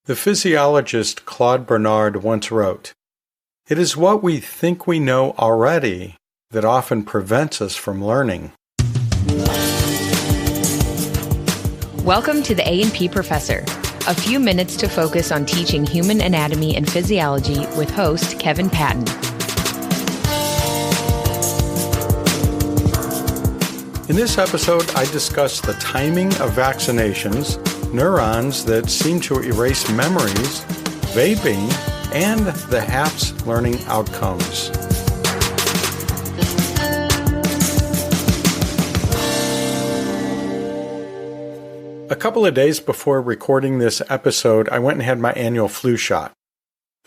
The physiologist Claude Bernard once wrote, "It is what we think we know already that often prevents us from learning." Welcome to the A&P Professor, a few minutes to focus on teaching human anatomy and physiology with host Kevin Patton. In this episode, I discuss the timing of vaccinations, neurons that seem to erase memories, vaping, and the HAPS Learning Outcomes. A couple of days before recording this episode, I went and had my annual flu shot.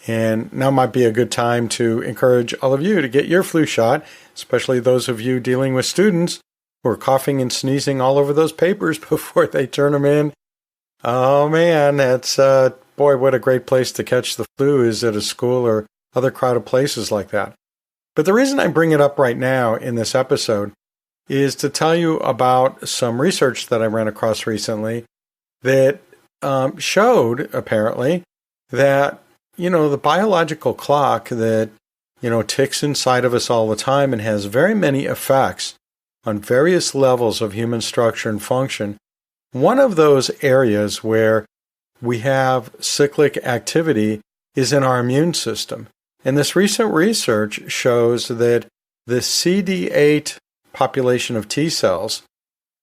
And now might be a good time to encourage all of you to get your flu shot, especially those of you dealing with students who are coughing and sneezing all over those papers before they turn them in. Oh man, that's, boy, what a great place to catch the flu is at a school or other crowded places like that. But the reason I bring it up right now in this episode is to tell you about some research that I ran across recently that showed, apparently, that, the biological clock that, ticks inside of us all the time and has very many effects on various levels of human structure and function. One of those areas where we have cyclic activity is in our immune system. And this recent research shows that the CD8 population of T cells,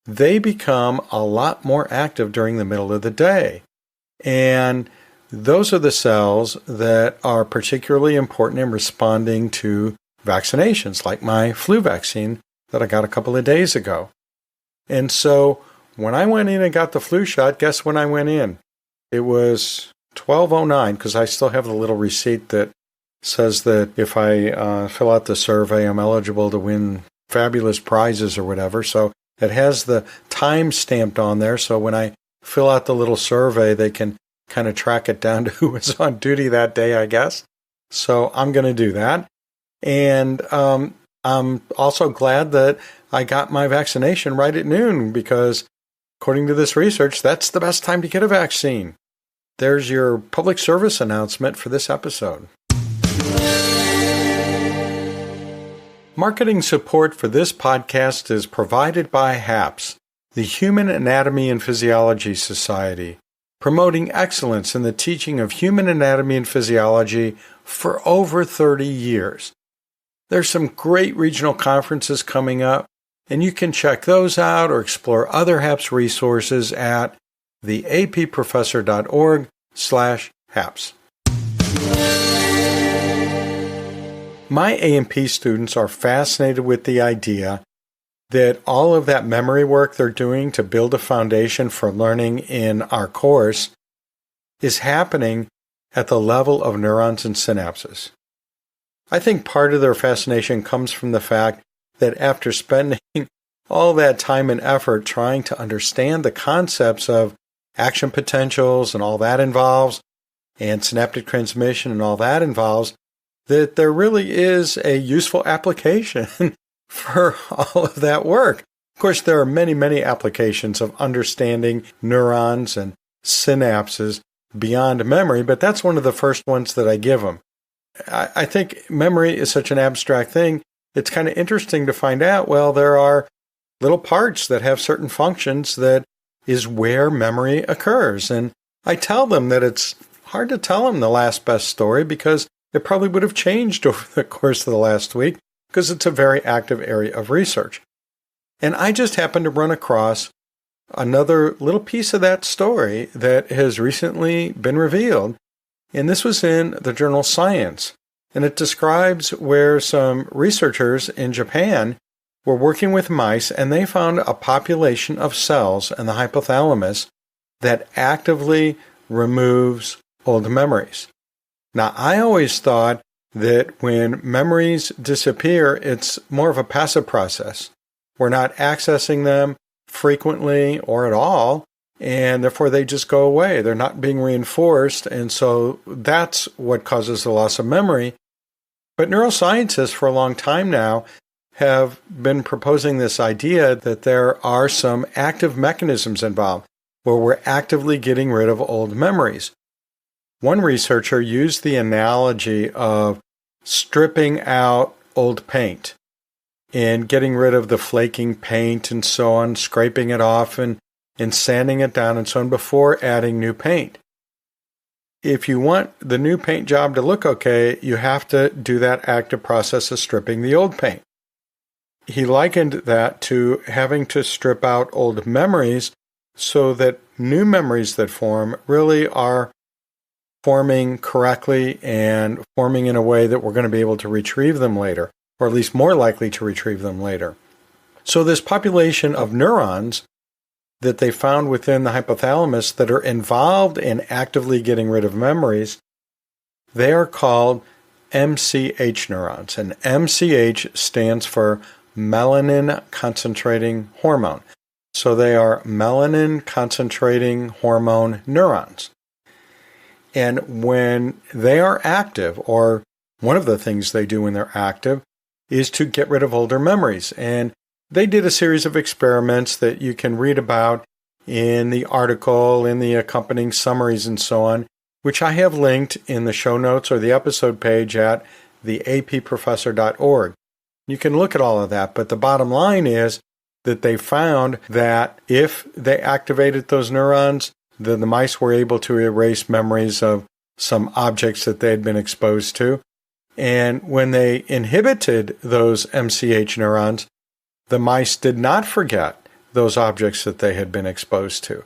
they become a lot more active during the middle of the day. And those are the cells that are particularly important in responding to vaccinations, like my flu vaccine that I got a couple of days ago. And so when I went in and got the flu shot, guess when I went in? It was 12:09, because I still have the little receipt that says that if I fill out the survey, I'm eligible to win fabulous prizes or whatever. So it has the time stamped on there. So when I fill out the little survey, they can kind of track it down to who was on duty that day, I guess. So I'm going to do that. And I'm also glad that I got my vaccination right at noon because, according to this research, that's the best time to get a vaccine. There's your public service announcement for this episode. Marketing support for this podcast is provided by HAPS, the Human Anatomy and Physiology Society, promoting excellence in the teaching of human anatomy and physiology for over 30 years. There's some great regional conferences coming up, and you can check those out or explore other HAPS resources at theapprofessor.org/HAPS. My A&P students are fascinated with the idea that all of that memory work they're doing to build a foundation for learning in our course is happening at the level of neurons and synapses. I think part of their fascination comes from the fact that after spending all that time and effort trying to understand the concepts of action potentials and all that involves, and synaptic transmission and all that involves, that there really is a useful application for all of that work. Of course, there are many, many applications of understanding neurons and synapses beyond memory, but that's one of the first ones that I give them. I think memory is such an abstract thing. It's kind of interesting to find out, well, there are little parts that have certain functions that is where memory occurs. And I tell them that it's hard to tell them the last best story because it probably would have changed over the course of the last week because it's a very active area of research. And I just happened to run across another little piece of that story that has recently been revealed. And this was in the journal Science. And it describes where some researchers in Japan were working with mice and they found a population of cells in the hypothalamus that actively removes old memories. Now, I always thought that when memories disappear, it's more of a passive process. We're not accessing them frequently or at all, and therefore they just go away. They're not being reinforced, and so that's what causes the loss of memory. But neuroscientists for a long time now have been proposing this idea that there are some active mechanisms involved where we're actively getting rid of old memories. one researcher used the analogy of stripping out old paint and getting rid of the flaking paint and so on, scraping it off and sanding it down and so on before adding new paint. If you want the new paint job to look okay, you have to do that active process of stripping the old paint. He likened that to having to strip out old memories so that new memories that form really are forming correctly and forming in a way that we're going to be able to retrieve them later, or at least more likely to retrieve them later. So this population of neurons that they found within the hypothalamus that are involved in actively getting rid of memories, they are called MCH neurons. And MCH stands for melanin-concentrating hormone. So they are melanin-concentrating hormone neurons. And when they are active, or one of the things they do when they're active, is to get rid of older memories. And they did a series of experiments that you can read about in the article, in the accompanying summaries and so on, which I have linked in the show notes or the episode page at theapprofessor.org. You can look at all of that, but the bottom line is that they found that if they activated those neurons, then the mice were able to erase memories of some objects that they had been exposed to. And when they inhibited those MCH neurons, the mice did not forget those objects that they had been exposed to.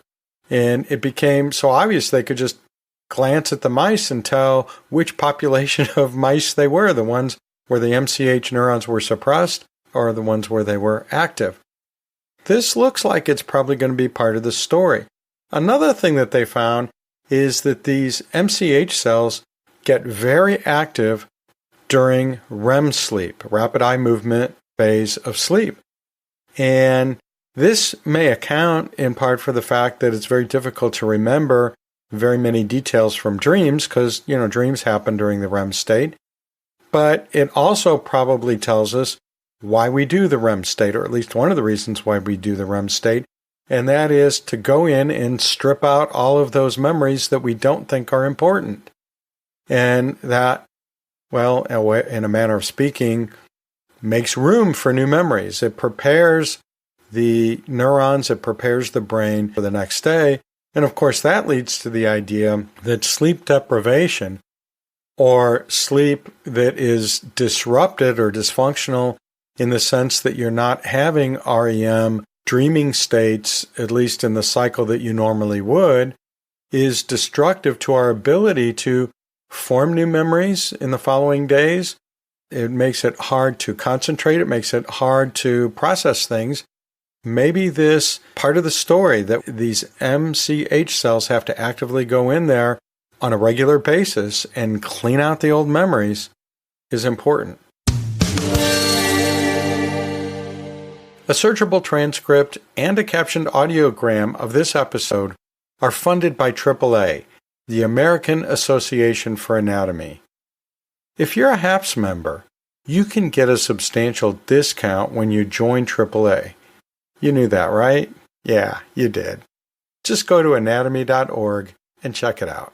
And it became so obvious they could just glance at the mice and tell which population of mice they were, the ones where the MCH neurons were suppressed or the ones where they were active. This looks like it's probably going to be part of the story. Another thing that they found is that these MCH cells get very active during REM sleep, rapid eye movement phase of sleep. And this may account in part for the fact that it's very difficult to remember very many details from dreams because, dreams happen during the REM state. But it also probably tells us why we do the REM state, or at least one of the reasons why we do the REM state, and that is to go in and strip out all of those memories that we don't think are important. And that, well, in a manner of speaking, makes room for new memories. It prepares the neurons, it prepares the brain for the next day. And of course, that leads to the idea that sleep deprivation, or sleep that is disrupted or dysfunctional in the sense that you're not having REM dreaming states, at least in the cycle that you normally would, is destructive to our ability to form new memories in the following days. It makes it hard to concentrate. It makes it hard to process things. Maybe this part of the story that these MCH cells have to actively go in there on a regular basis and clean out the old memories is important. A searchable transcript and a captioned audiogram of this episode are funded by AAA, the American Association for Anatomy. If you're a HAPS member, you can get a substantial discount when you join AAA. You knew that, right? Yeah, you did. Just go to anatomy.org and check it out.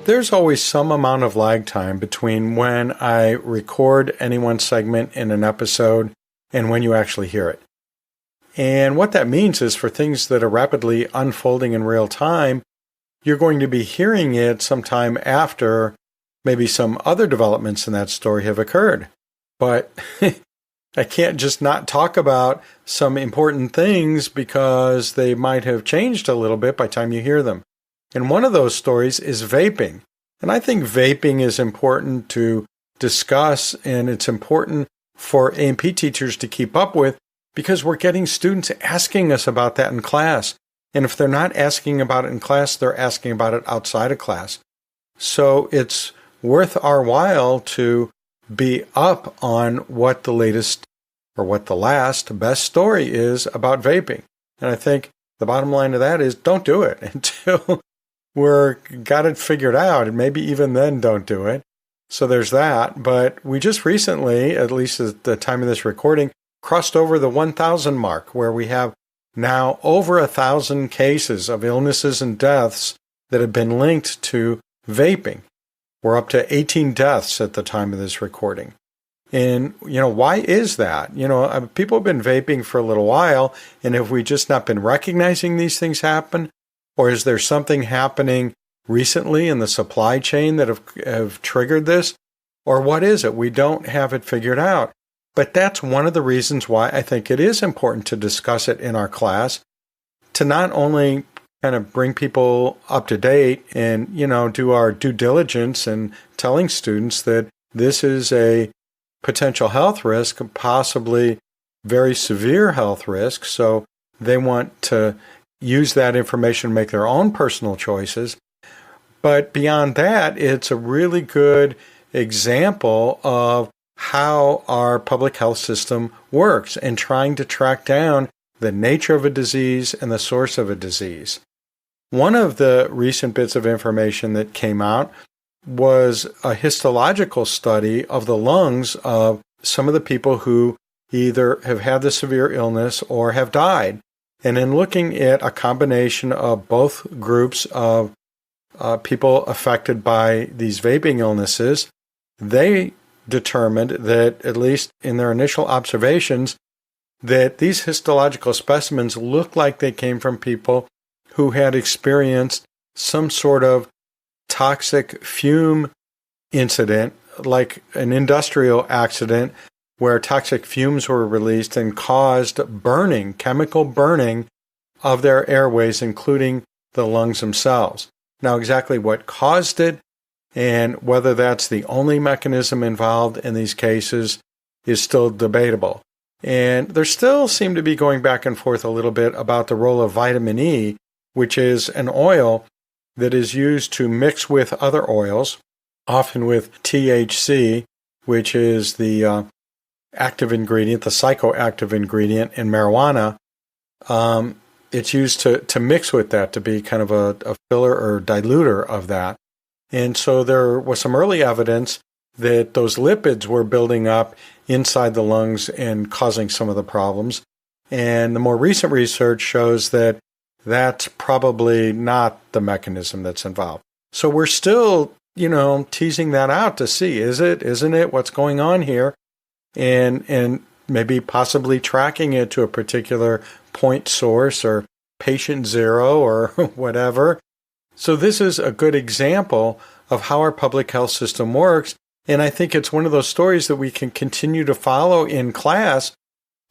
There's always some amount of lag time between when I record any one segment in an episode and when you actually hear it. And what that means is for things that are rapidly unfolding in real time, you're going to be hearing it sometime after maybe some other developments in that story have occurred. But I can't just not talk about some important things because they might have changed a little bit by the time you hear them. And one of those stories is vaping. And I think vaping is important to discuss, and it's important for A&P teachers to keep up with because we're getting students asking us about that in class. And if they're not asking about it in class, they're asking about it outside of class. So it's worth our while to be up on what the latest or what the last best story is about vaping. And I think the bottom line of that is don't do it until we're got it figured out. And maybe even then don't do it. So there's that. But we just recently, at least at the time of this recording, crossed over the 1,000 mark where we have now over 1,000 cases of illnesses and deaths that have been linked to vaping. We're up to 18 deaths at the time of this recording. And, why is that? People have been vaping for a little while, and have we just not been recognizing these things happen? Or is there something happening recently in the supply chain that have triggered this? Or what is it? We don't have it figured out. But that's one of the reasons why I think it is important to discuss it in our class, to not only kind of bring people up to date and, do our due diligence in telling students that this is a potential health risk, possibly very severe health risk. So they want to use that information to make their own personal choices. But beyond that, it's a really good example of how our public health system works and trying to track down the nature of a disease and the source of a disease. One of the recent bits of information that came out was a histological study of the lungs of some of the people who either have had the severe illness or have died. And in looking at a combination of both groups of people affected by these vaping illnesses, they determined that, at least in their initial observations, that these histological specimens looked like they came from people who had experienced some sort of toxic fume incident, like an industrial accident where toxic fumes were released and caused burning, chemical burning of their airways, including the lungs themselves. Now, exactly what caused it and whether that's the only mechanism involved in these cases is still debatable. And there still seem to be going back and forth a little bit about the role of vitamin E, which is an oil that is used to mix with other oils, often with THC, which is the active ingredient, the psychoactive ingredient in marijuana. It's used to mix with that, to be kind of a filler or diluter of that. And so there was some early evidence that those lipids were building up inside the lungs and causing some of the problems. And the more recent research shows that that's probably not the mechanism that's involved. So we're still, teasing that out to see, is it, isn't it, what's going on here? And maybe possibly tracking it to a particular point source or patient zero or whatever. So this is a good example of how our public health system works. And I think it's one of those stories that we can continue to follow in class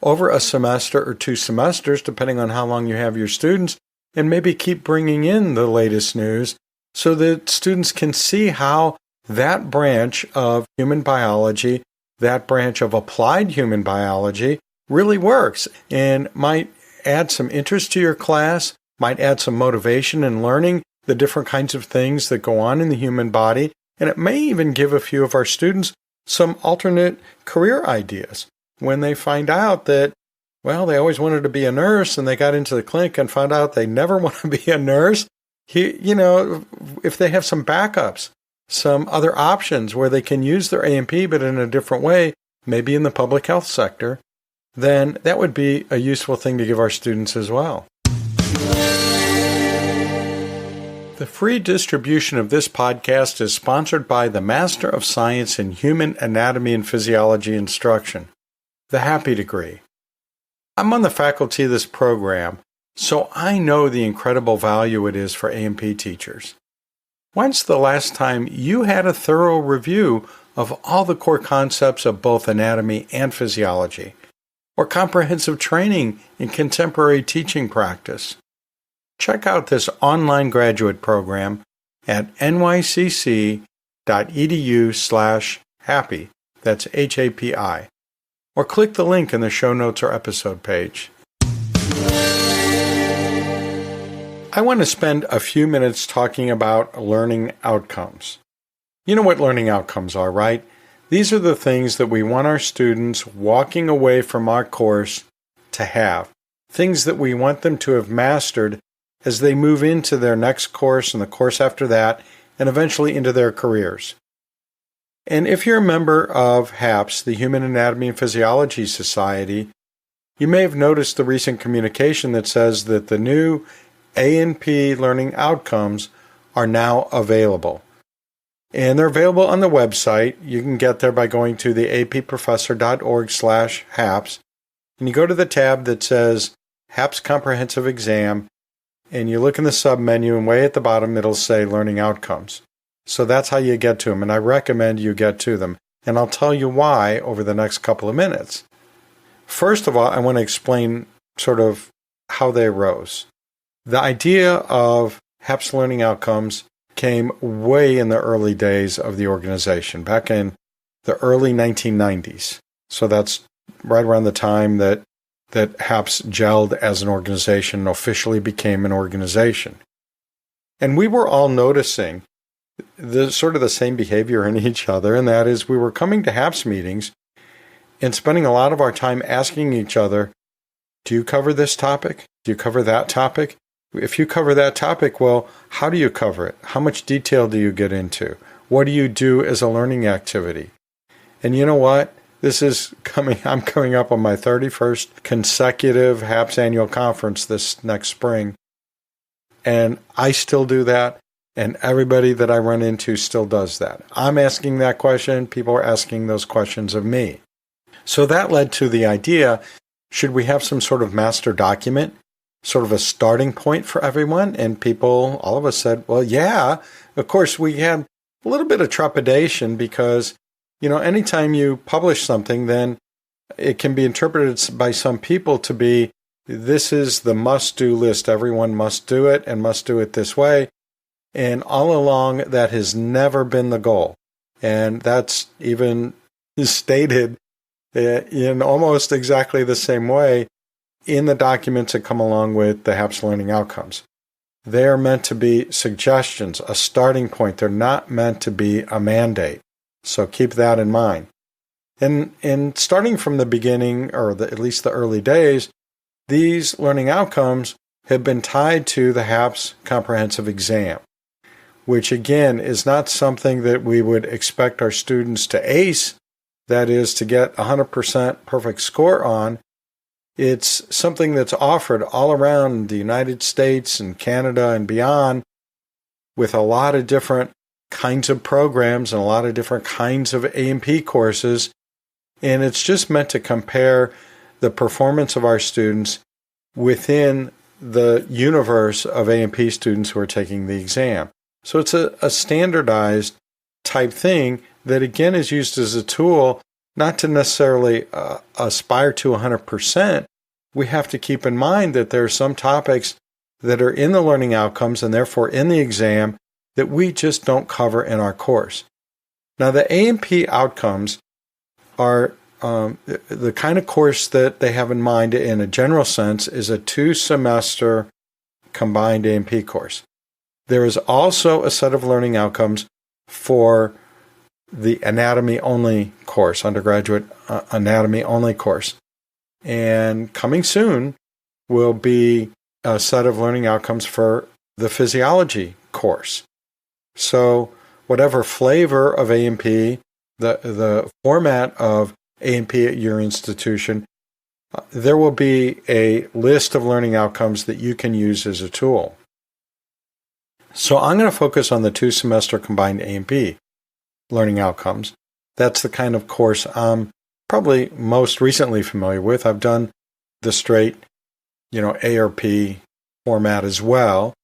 over a semester or 2 semesters, depending on how long you have your students, and maybe keep bringing in the latest news so that students can see how that branch of human biology, that branch of applied human biology, really works and might add some interest to your class, might add some motivation in learning the different kinds of things that go on in the human body, and it may even give a few of our students some alternate career ideas when they find out that, well, they always wanted to be a nurse and they got into the clinic and found out they never want to be a nurse. If they have some backups, some other options where they can use their A&P but in a different way, maybe in the public health sector, then that would be a useful thing to give our students as well. The free distribution of this podcast is sponsored by the Master of Science in Human Anatomy and Physiology Instruction, the HAPI degree. I'm on the faculty of this program, so I know the incredible value it is for A&P teachers. When's the last time you had a thorough review of all the core concepts of both anatomy and physiology, or comprehensive training in contemporary teaching practice? Check out this online graduate program at nycc.edu/HAPI, that's HAPI, or click the link in the show notes or episode page. I want to spend a few minutes talking about learning outcomes. You know what learning outcomes are, right? These are the things that we want our students walking away from our course to have, things that we want them to have mastered as they move into their next course and the course after that, and eventually into their careers. And if you're a member of HAPS, the Human Anatomy and Physiology Society, You may have noticed the recent communication that says that the new A&P Learning Outcomes are now available. And they're available on the website. You can get there by going to the approfessor.org/HAPS. And you go to the tab that says HAPS Comprehensive Exam, and you look in the sub-menu, and way at the bottom it'll say Learning Outcomes. So that's how you get to them, and I recommend you get to them. And I'll tell you why over the next couple of minutes. First of all, I want to explain sort of how they arose. The idea of HAPS Learning Outcomes came way in the early days of the organization, back in the early 1990s. So that's right around the time that HAPS gelled as an organization and officially became an organization. And we were all noticing the sort of the same behavior in each other, and that is we were coming to HAPS meetings and spending a lot of our time asking each other, do you cover this topic? Do you cover that topic? If you cover that topic, well, how do you cover it? How much detail do you get into? What do you do as a learning activity? And you know what? I'm coming up on my 31st consecutive HAPS annual conference this next spring. And I still do that. And everybody that I run into still does that. I'm asking that question. People are asking those questions of me. So that led to the idea, should we have some sort of master document, sort of a starting point for everyone? And people, all of us said, well, yeah. Of course, we had a little bit of trepidation because, anytime you publish something, then it can be interpreted by some people to be, this is the must-do list. Everyone must do it and must do it this way. And all along, that has never been the goal. And that's even stated in almost exactly the same way in the documents that come along with the HAPS Learning Outcomes. They are meant to be suggestions, a starting point. They're not meant to be a mandate. So keep that in mind. And starting from the beginning, or at least the early days, these learning outcomes have been tied to the HAPS Comprehensive Exam, which again is not something that we would expect our students to ace, that is, to get 100% perfect score on. It's something that's offered all around the United States and Canada and beyond with a lot of different kinds of programs and a lot of different kinds of A&P courses. And it's just meant to compare the performance of our students within the universe of A&P students who are taking the exam. So it's a standardized type thing that, again, is used as a tool, not to necessarily aspire to 100%. We have to keep in mind that there are some topics that are in the learning outcomes and therefore in the exam that we just don't cover in our course. Now, the A&P outcomes are the kind of course that they have in mind in a general sense is a 2-semester combined A&P course. There is also a set of learning outcomes for the anatomy-only course, undergraduate anatomy-only course. And coming soon will be a set of learning outcomes for the physiology course. So whatever flavor of A&P, the format of A&P at your institution, there will be a list of learning outcomes that you can use as a tool. So I'm going to focus on the 2-semester combined A&P learning outcomes. That's the kind of course I'm probably most recently familiar with. I've done the straight, ARP format as well.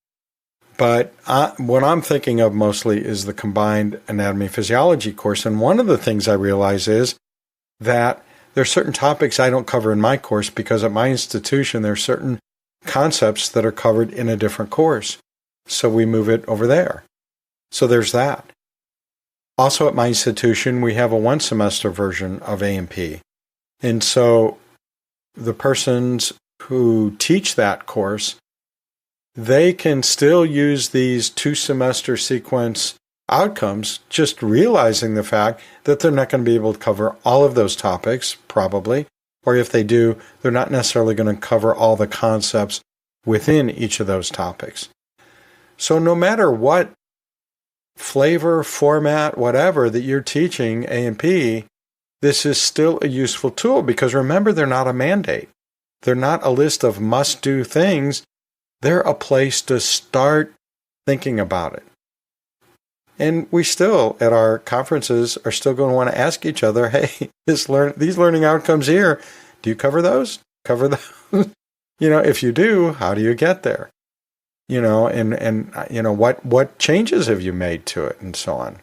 But what I'm thinking of mostly is the combined anatomy physiology course. And one of the things I realize is that there are certain topics I don't cover in my course because at my institution there are certain concepts that are covered in a different course. So we move it over there. So there's that. Also at my institution, we have a 1-semester version of A&P. And so the persons who teach that course, they can still use these 2-semester sequence outcomes, just realizing the fact that they're not going to be able to cover all of those topics, probably. Or if they do, they're not necessarily going to cover all the concepts within each of those topics. So no matter what flavor, format, whatever that you're teaching A&P, this is still a useful tool because remember, they're not a mandate. They're not a list of must-do things. They're a place to start thinking about it. And we still, at our conferences, are still going to want to ask each other, hey, these learning outcomes here, do you cover those? Cover those? If you do, how do you get there? What changes have you made to it and so on?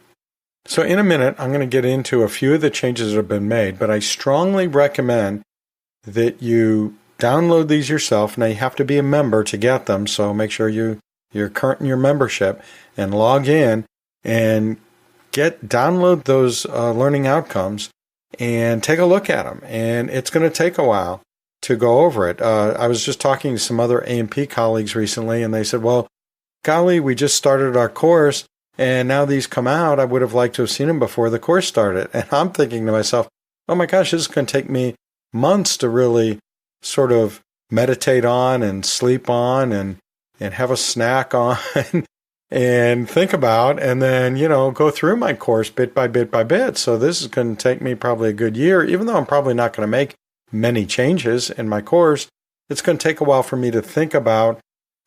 So in a minute, I'm going to get into a few of the changes that have been made, but I strongly recommend that you download these yourself. Now, you have to be a member to get them, so make sure you're current in your membership and log in and download those learning outcomes and take a look at them. And it's going to take a while to go over it. I was just talking to some other A&P colleagues recently, and they said, well, golly, we just started our course, and now these come out. I would have liked to have seen them before the course started. And I'm thinking to myself, oh my gosh, this is going to take me months to really sort of meditate on and sleep on and have a snack on and think about, and then, go through my course bit by bit by bit. So this is going to take me probably a good year, even though I'm probably not going to make many changes in my course. It's going to take a while for me to think about,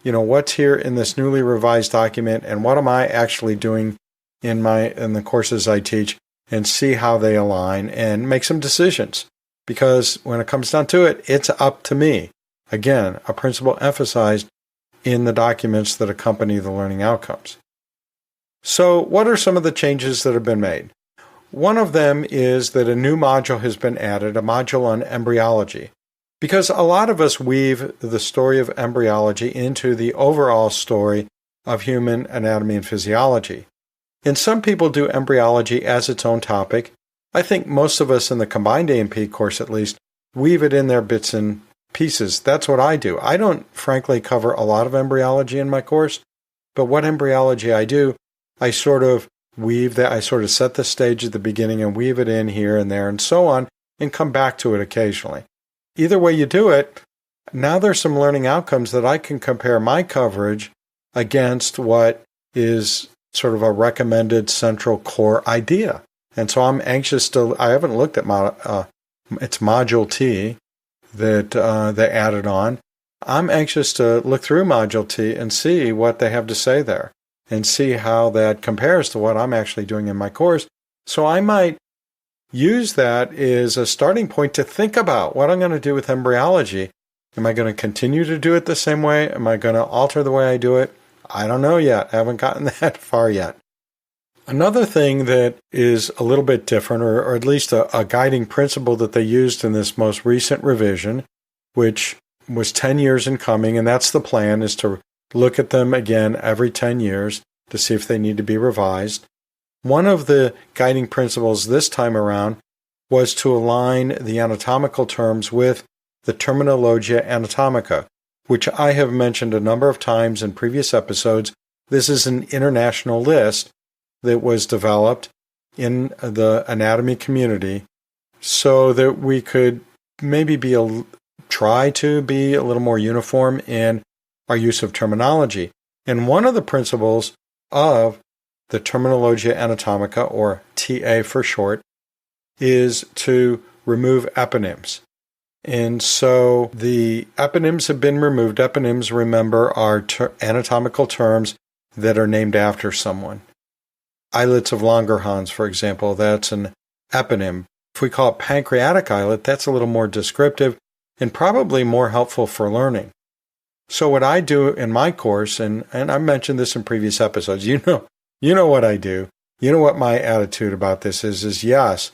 what's here in this newly revised document and what am I actually doing in the courses I teach, and see how they align and make some decisions. Because when it comes down to it, it's up to me. Again, a principle emphasized in the documents that accompany the learning outcomes. So what are some of the changes that have been made? One of them is that a new module has been added, a module on embryology, because a lot of us weave the story of embryology into the overall story of human anatomy and physiology. And some people do embryology as its own topic. I think most of us in the combined A&P course, at least, weave it in there bits and pieces. That's what I do. I don't, frankly, cover a lot of embryology in my course, but what embryology I do, I sort of weave that. I sort of set the stage at the beginning and weave it in here and there and so on, and come back to it occasionally. Either way you do it, now there's some learning outcomes that I can compare my coverage against what is sort of a recommended central core idea. And so I'm anxious I haven't looked at it's Module T that they added on. I'm anxious to look through Module T and see what they have to say there and see how that compares to what I'm actually doing in my course. So I might use that as a starting point to think about what I'm going to do with embryology. Am I going to continue to do it the same way? Am I going to alter the way I do it? I don't know yet. I haven't gotten that far yet. Another thing that is a little bit different, or at least a guiding principle that they used in this most recent revision, which was 10 years in coming, and that's the plan, is to look at them again every 10 years to see if they need to be revised. One of the guiding principles this time around was to align the anatomical terms with the Terminologia Anatomica, which I have mentioned a number of times in previous episodes. This is an international list that was developed in the anatomy community so that we could maybe try to be a little more uniform in our use of terminology. And one of the principles of the Terminologia Anatomica, or TA for short, is to remove eponyms. And so the eponyms have been removed. Eponyms, remember, are anatomical terms that are named after someone. Islets of Langerhans, for example, that's an eponym. If we call it pancreatic islet, that's a little more descriptive and probably more helpful for learning. So what I do in my course, and I mentioned this in previous episodes, you know what I do. You know what my attitude about this is yes,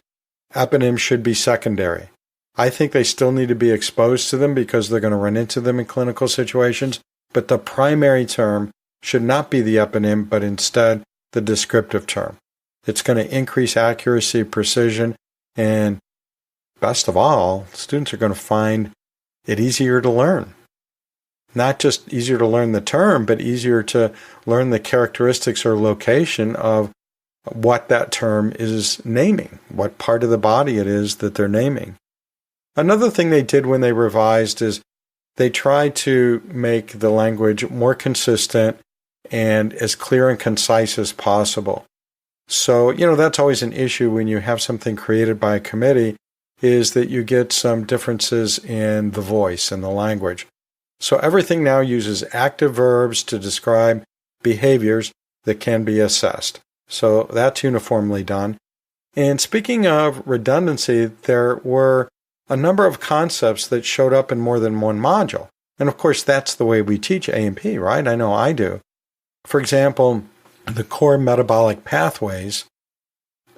eponyms should be secondary. I think they still need to be exposed to them because they're going to run into them in clinical situations, but the primary term should not be the eponym, but instead the descriptive term. It's going to increase accuracy, precision, and best of all, students are going to find it easier to learn. Not just easier to learn the term, but easier to learn the characteristics or location of what that term is naming, what part of the body it is that they're naming. Another thing they did when they revised is they tried to make the language more consistent and as clear and concise as possible. So, that's always an issue when you have something created by a committee is that you get some differences in the voice and the language. So everything now uses active verbs to describe behaviors that can be assessed. So that's uniformly done. And speaking of redundancy, there were a number of concepts that showed up in more than one module. And of course, that's the way we teach A&P, right? I know I do. For example, the core metabolic pathways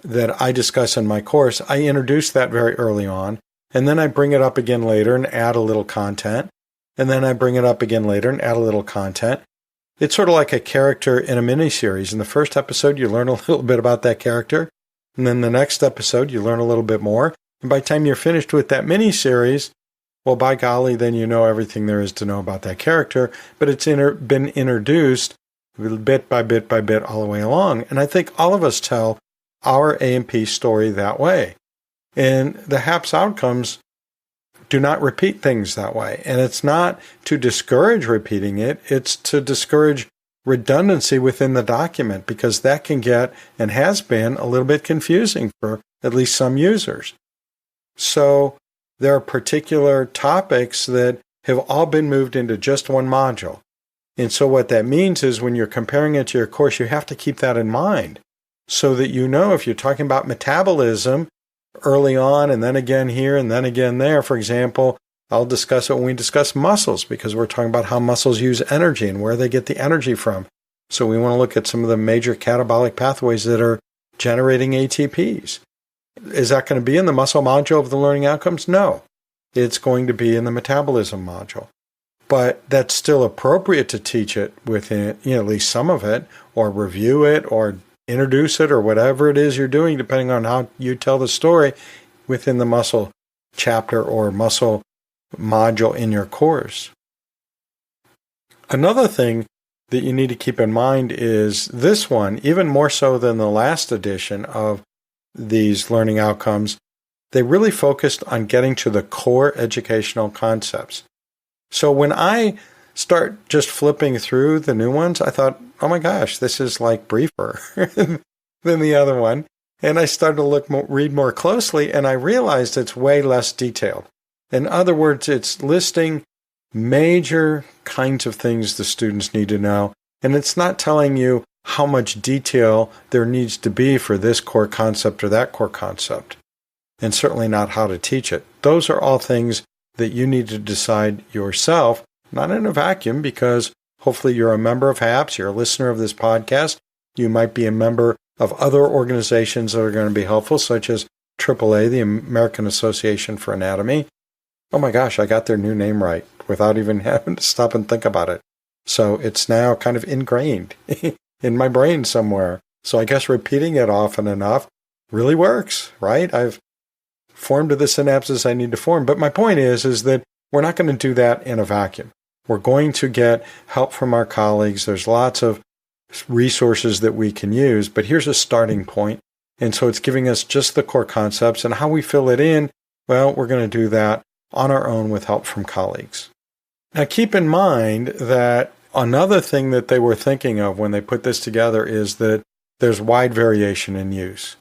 that I discuss in my course, I introduce that very early on, and then I bring it up again later and add a little content, and then I bring it up again later and add a little content. It's sort of like a character in a miniseries. In the first episode, you learn a little bit about that character, and then the next episode, you learn a little bit more, and by the time you're finished with that miniseries, well, by golly, then you know everything there is to know about that character, but it's been introduced bit by bit by bit all the way along. And I think all of us tell our A&P story that way. And the HAPS outcomes do not repeat things that way. And it's not to discourage repeating it, it's to discourage redundancy within the document, because that can get, and has been, a little bit confusing for at least some users. So there are particular topics that have all been moved into just one module. And so what that means is when you're comparing it to your course, you have to keep that in mind so that you know if you're talking about metabolism early on and then again here and then again there. For example, I'll discuss it when we discuss muscles, because we're talking about how muscles use energy and where they get the energy from. So we want to look at some of the major catabolic pathways that are generating ATPs. Is that going to be in the muscle module of the learning outcomes? No. It's going to be in the metabolism module. But that's still appropriate to teach it within, at least some of it, or review it, or introduce it, or whatever it is you're doing, depending on how you tell the story within the muscle chapter or muscle module in your course. Another thing that you need to keep in mind is this one, even more so than the last edition of these learning outcomes, they really focused on getting to the core educational concepts. So when I start just flipping through the new ones, I thought, oh my gosh, this is like briefer than the other one. And I started to read more closely, and I realized it's way less detailed. In other words, it's listing major kinds of things the students need to know, and it's not telling you how much detail there needs to be for this core concept or that core concept, and certainly not how to teach it. Those are all things that you need to decide yourself, not in a vacuum, because hopefully you're a member of HAPS, you're a listener of this podcast, you might be a member of other organizations that are going to be helpful, such as AAA, the American Association for Anatomy. Oh my gosh, I got their new name right without even having to stop and think about it. So it's now kind of ingrained in my brain somewhere. So I guess repeating it often enough really works, right? I've formed the synapses I need to form. But my point is that we're not going to do that in a vacuum. We're going to get help from our colleagues. There's lots of resources that we can use, but here's a starting point. And so it's giving us just the core concepts, and how we fill it in, well, we're going to do that on our own with help from colleagues. Now keep in mind that another thing that they were thinking of when they put this together is that there's wide variation in use.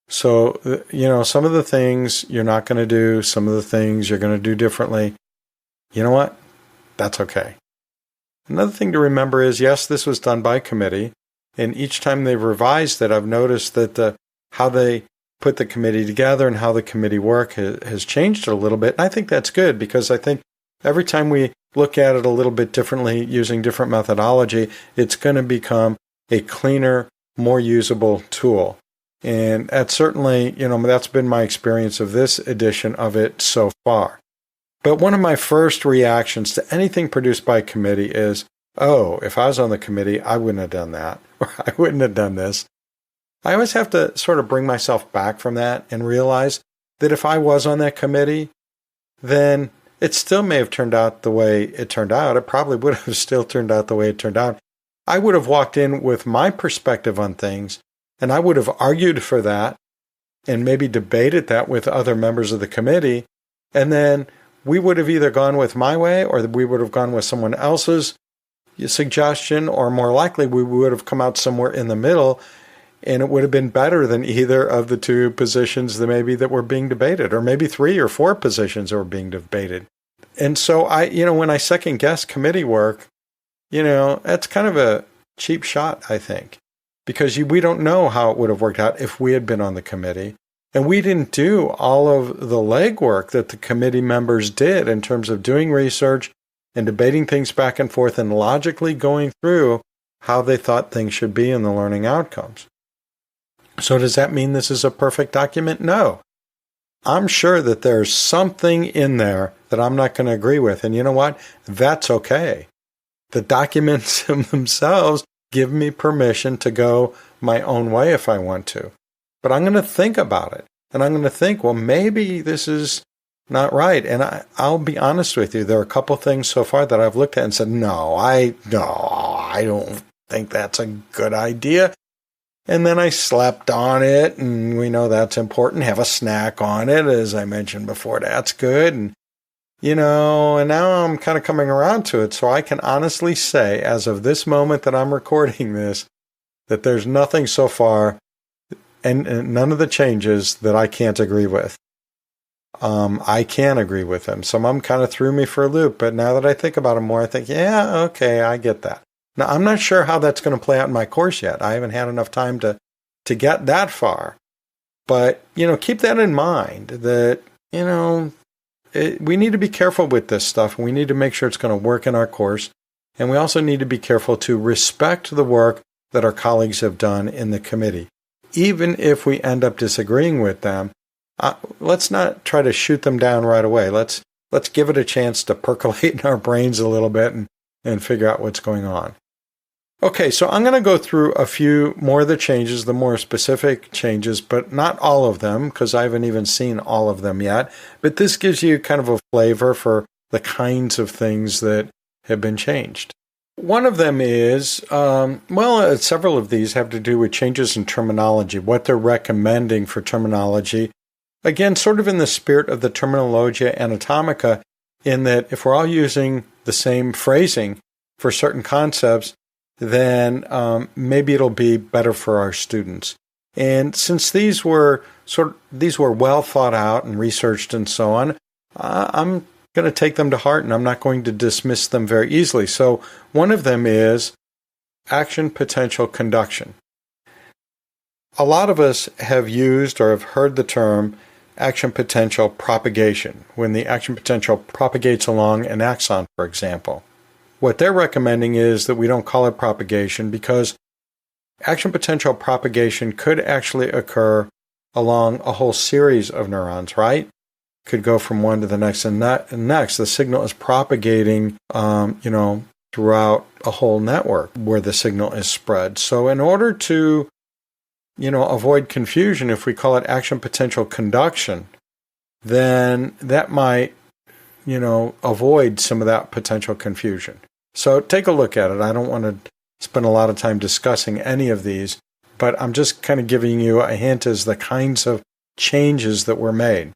So, some of the things you're not going to do, some of the things you're going to do differently. You know what? That's okay. Another thing to remember is, yes, this was done by committee, and each time they've revised it, I've noticed that how they put the committee together and how the committee work has changed it a little bit. And I think that's good, because I think every time we look at it a little bit differently using different methodology, it's going to become a cleaner, more usable tool. And that's certainly, that's been my experience of this edition of it so far. But one of my first reactions to anything produced by a committee is, oh, if I was on the committee, I wouldn't have done that, or I wouldn't have done this. I always have to sort of bring myself back from that and realize that if I was on that committee, then it still may have turned out the way it turned out. It probably would have still turned out the way it turned out. I would have walked in with my perspective on things, and I would have argued for that and maybe debated that with other members of the committee, and then we would have either gone with my way or we would have gone with someone else's suggestion, or more likely we would have come out somewhere in the middle. and it would have been better than either of the two positions that were being debated, or maybe 3 or 4 positions that were being debated. And so when I second guess committee work, that's kind of a cheap shot, I think, because we don't know how it would have worked out if we had been on the committee. And we didn't do all of the legwork that the committee members did in terms of doing research and debating things back and forth and logically going through how they thought things should be in the learning outcomes. So does that mean this is a perfect document? No. I'm sure that there's something in there that I'm not going to agree with. And you know what? That's okay. The documents themselves give me permission to go my own way if I want to. But I'm going to think about it. And I'm going to think, well, maybe this is not right. And I'll be honest with you. There are a couple things so far that I've looked at and said, no, I don't think that's a good idea. And then I slept on it, and we know that's important. Have a snack on it, as I mentioned before. That's good. And, and now I'm kind of coming around to it. So I can honestly say, as of this moment that I'm recording this, that there's nothing so far and none of the changes that I can't agree with. I can agree with them. Some of them kind of threw me for a loop, but now that I think about them more, I think, yeah, okay, I get that. Now, I'm not sure how that's going to play out in my course yet. I haven't had enough time to get that far. But, keep that in mind that, we need to be careful with this stuff. We need to make sure it's going to work in our course. And we also need to be careful to respect the work that our colleagues have done in the committee. Even if we end up disagreeing with them, let's not try to shoot them down right away. Let's give it a chance to percolate in our brains a little bit and figure out what's going on. Okay, so I'm going to go through a few more of the changes, the more specific changes, but not all of them, because I haven't even seen all of them yet. But this gives you kind of a flavor for the kinds of things that have been changed. One of them is, several of these have to do with changes in terminology, what they're recommending for terminology. Again, sort of in the spirit of the Terminologia Anatomica, in that if we're all using the same phrasing for certain concepts, then maybe it'll be better for our students. And since these were well thought out and researched and so on, I'm going to take them to heart, and I'm not going to dismiss them very easily. So one of them is action potential conduction. A lot of us have used or have heard the term action potential propagation, when the action potential propagates along an axon, for example. What they're recommending is that we don't call it propagation, because action potential propagation could actually occur along a whole series of neurons, right? Could go from one to the next and next. The signal is propagating, throughout a whole network where the signal is spread. So in order to, avoid confusion, if we call it action potential conduction, then that might, avoid some of that potential confusion. So take a look at it. I don't want to spend a lot of time discussing any of these, but I'm just kind of giving you a hint as the kinds of changes that were made.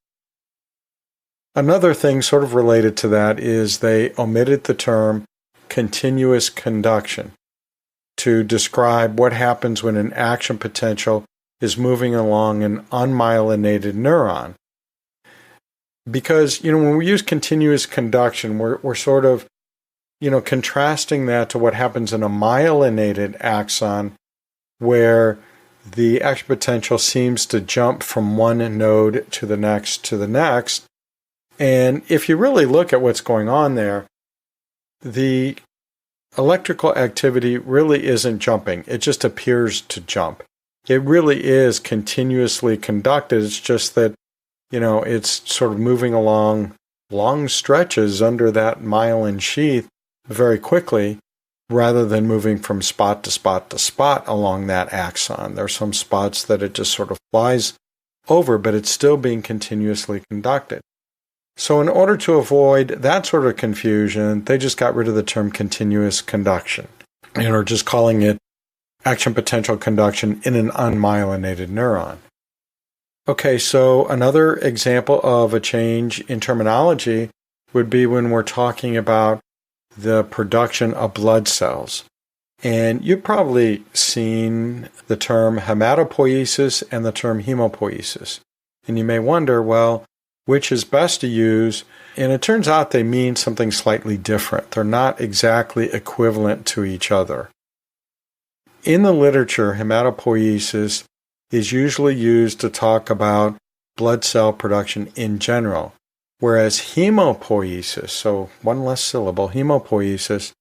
Another thing sort of related to that is they omitted the term continuous conduction to describe what happens when an action potential is moving along an unmyelinated neuron. Because, when we use continuous conduction, we're sort of, contrasting that to what happens in a myelinated axon, where the action potential seems to jump from one node to the next. And if you really look at what's going on there, the electrical activity really isn't jumping. It just appears to jump. It really is continuously conducted. It's just that, it's sort of moving along long stretches under that myelin sheath very quickly, rather than moving from spot to spot to spot along that axon. There are some spots that it just sort of flies over, but it's still being continuously conducted. So in order to avoid that sort of confusion, they just got rid of the term continuous conduction, and are just calling it action potential conduction in an unmyelinated neuron. Okay, so another example of a change in terminology would be when we're talking about the production of blood cells. And you've probably seen the term hematopoiesis and the term hemopoiesis. And you may wonder, well, which is best to use? And it turns out they mean something slightly different. They're not exactly equivalent to each other. In the literature, hematopoiesis is usually used to talk about blood cell production in general, whereas hemopoiesis, so one less syllable, hemopoiesis,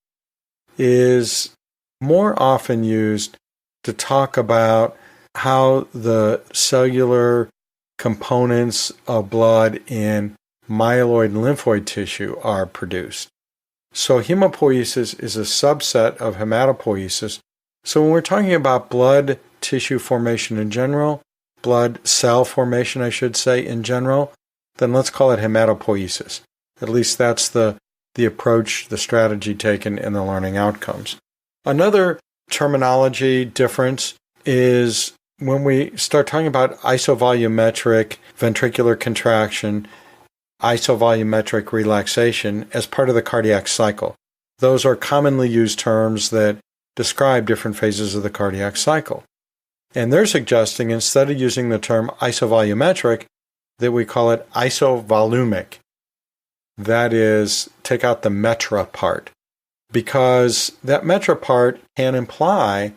is more often used to talk about how the cellular components of blood in myeloid and lymphoid tissue are produced. So hemopoiesis is a subset of hematopoiesis. So when we're talking about blood tissue formation in general, blood cell formation, I should say, in general, then let's call it hematopoiesis. At least that's the approach, the strategy taken in the learning outcomes. Another terminology difference is when we start talking about isovolumetric ventricular contraction, isovolumetric relaxation as part of the cardiac cycle. Those are commonly used terms that describe different phases of the cardiac cycle. And they're suggesting, instead of using the term isovolumetric, that we call it isovolumic. That is, take out the metra part, because that metra part can imply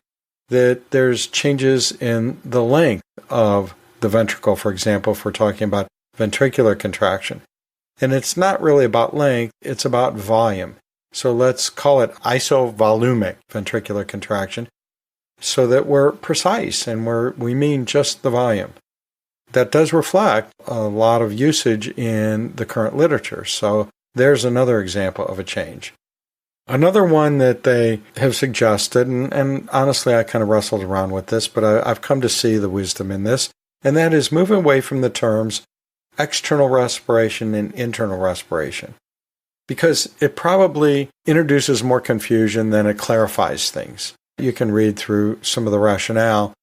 that there's changes in the length of the ventricle, for example, if we're talking about ventricular contraction. And it's not really about length, it's about volume. So let's call it isovolumic ventricular contraction so that we're precise and we mean just the volume. That does reflect a lot of usage in the current literature. So there's another example of a change. Another one that they have suggested, and honestly I kind of wrestled around with this, but I've come to see the wisdom in this, and that is moving away from the terms external respiration and internal respiration, because it probably introduces more confusion than it clarifies things. You can read through some of the rationale,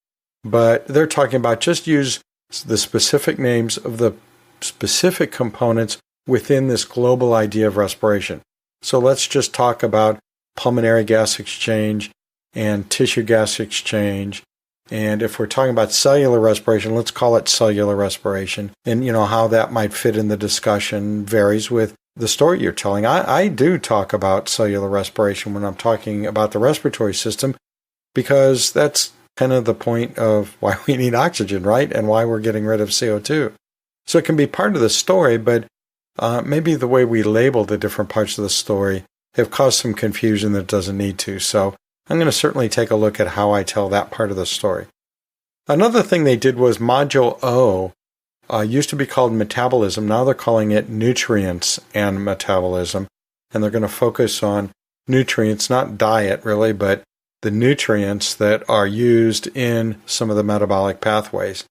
but they're talking about just use the specific names of the specific components within this global idea of respiration. So let's just talk about pulmonary gas exchange and tissue gas exchange. And if we're talking about cellular respiration, let's call it cellular respiration. And how that might fit in the discussion varies with the story you're telling. I do talk about cellular respiration when I'm talking about the respiratory system, because that's kind of the point of why we need oxygen, right? And why we're getting rid of CO2. So it can be part of the story, but maybe the way we label the different parts of the story have caused some confusion that doesn't need to. So I'm going to certainly take a look at how I tell that part of the story. Another thing they did was Module O used to be called metabolism. Now they're calling it nutrients and metabolism. And they're going to focus on nutrients, not diet really, but the nutrients that are used in some of the metabolic pathways.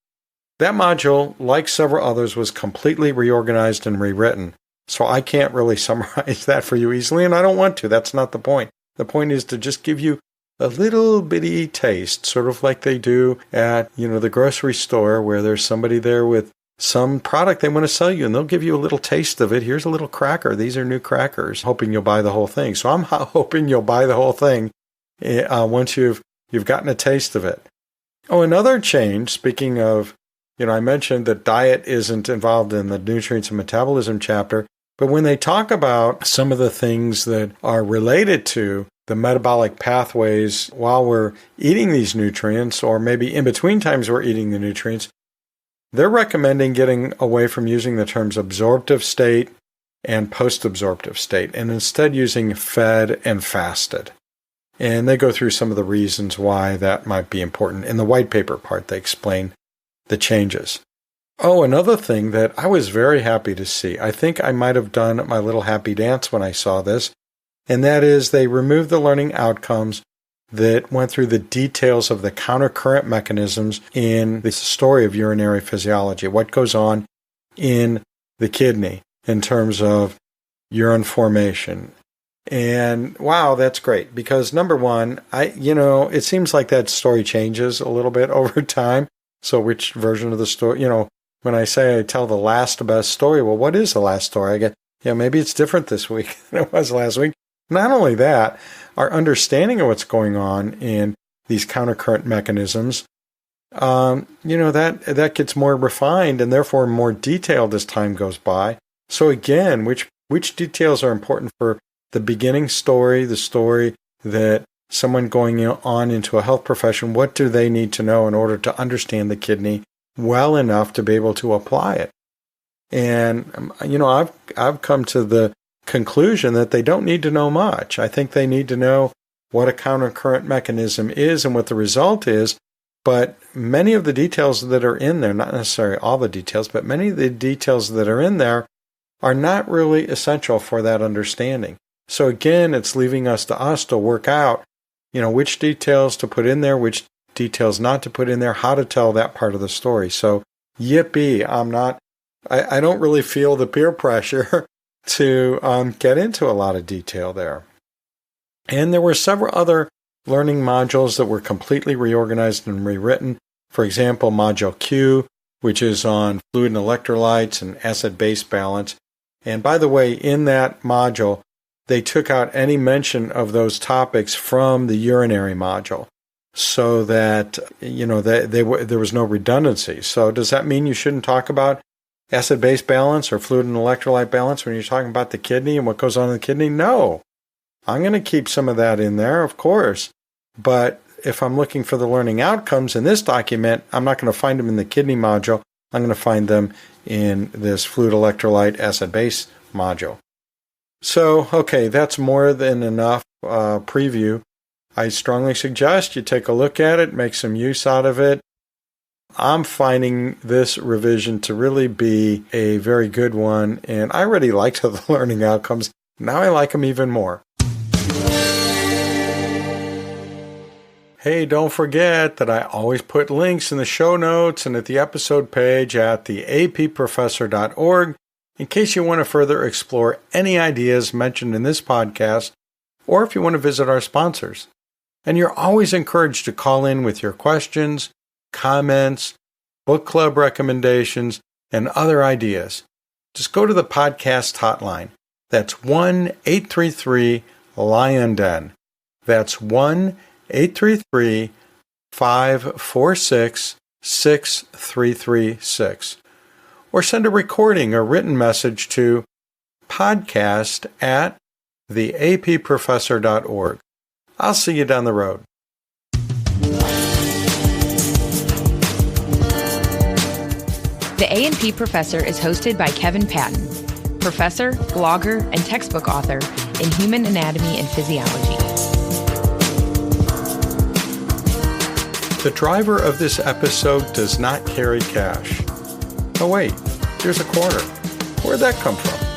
That module, like several others, was completely reorganized and rewritten. So I can't really summarize that for you easily, and I don't want to. That's not the point. The point is to just give you a little bitty taste, sort of like they do at, the grocery store, where there's somebody there with some product they want to sell you, and they'll give you a little taste of it. Here's a little cracker. These are new crackers, hoping you'll buy the whole thing. So I'm hoping you'll buy the whole thing once you've gotten a taste of it. Oh, another change, speaking of, I mentioned that diet isn't involved in the nutrients and metabolism chapter, but when they talk about some of the things that are related to the metabolic pathways while we're eating these nutrients, or maybe in between times we're eating the nutrients, they're recommending getting away from using the terms absorptive state and post-absorptive state, and instead using fed and fasted. And they go through some of the reasons why that might be important. In the white paper part, they explain the changes. Oh, another thing that I was very happy to see, I think I might have done my little happy dance when I saw this, and that is they removed the learning outcomes that went through the details of the countercurrent mechanisms in the story of urinary physiology, what goes on in the kidney in terms of urine formation. And wow, that's great, because number one, it seems like that story changes a little bit over time. So which version of the story, when I say I tell the last best story, well, what is the last story? I get, maybe it's different this week than it was last week. Not only that, our understanding of what's going on in these countercurrent mechanisms, that gets more refined and therefore more detailed as time goes by. So again, which details are important for the beginning story, the story that someone going on into a health profession, what do they need to know in order to understand the kidney well enough to be able to apply it? And, I've come to the conclusion that they don't need to know much. I think they need to know what a countercurrent mechanism is and what the result is. But many of the details that are in there, not necessarily all the details, but many of the details that are in there are not really essential for that understanding. So again, it's leaving us to work out, which details to put in there, which details not to put in there, how to tell that part of the story. So yippee, I don't really feel the peer pressure to get into a lot of detail there. And there were several other learning modules that were completely reorganized and rewritten. For example, Module Q, which is on fluid and electrolytes and acid-base balance. And by the way, in that module, they took out any mention of those topics from the urinary module so that, there was no redundancy. So does that mean you shouldn't talk about acid-base balance or fluid and electrolyte balance when you're talking about the kidney and what goes on in the kidney? No. I'm going to keep some of that in there, of course. But if I'm looking for the learning outcomes in this document, I'm not going to find them in the kidney module. I'm going to find them in this fluid electrolyte acid-base module. So, okay, that's more than enough preview. I strongly suggest you take a look at it, make some use out of it. I'm finding this revision to really be a very good one, and I already liked the learning outcomes. Now I like them even more. Hey, don't forget that I always put links in the show notes and at the episode page at theapprofessor.org in case you want to further explore any ideas mentioned in this podcast, or if you want to visit our sponsors. And you're always encouraged to call in with your questions, comments, book club recommendations, and other ideas. Just go to the podcast hotline. That's 1-833-LION-DEN. That's 1-833-546-6336. Or send a recording or written message to podcast@theapprofessor.org. I'll see you down the road. The A&P Professor is hosted by Kevin Patton, professor, blogger, and textbook author in human anatomy and physiology. The driver of this episode does not carry cash. Oh wait, here's a quarter. Where'd that come from?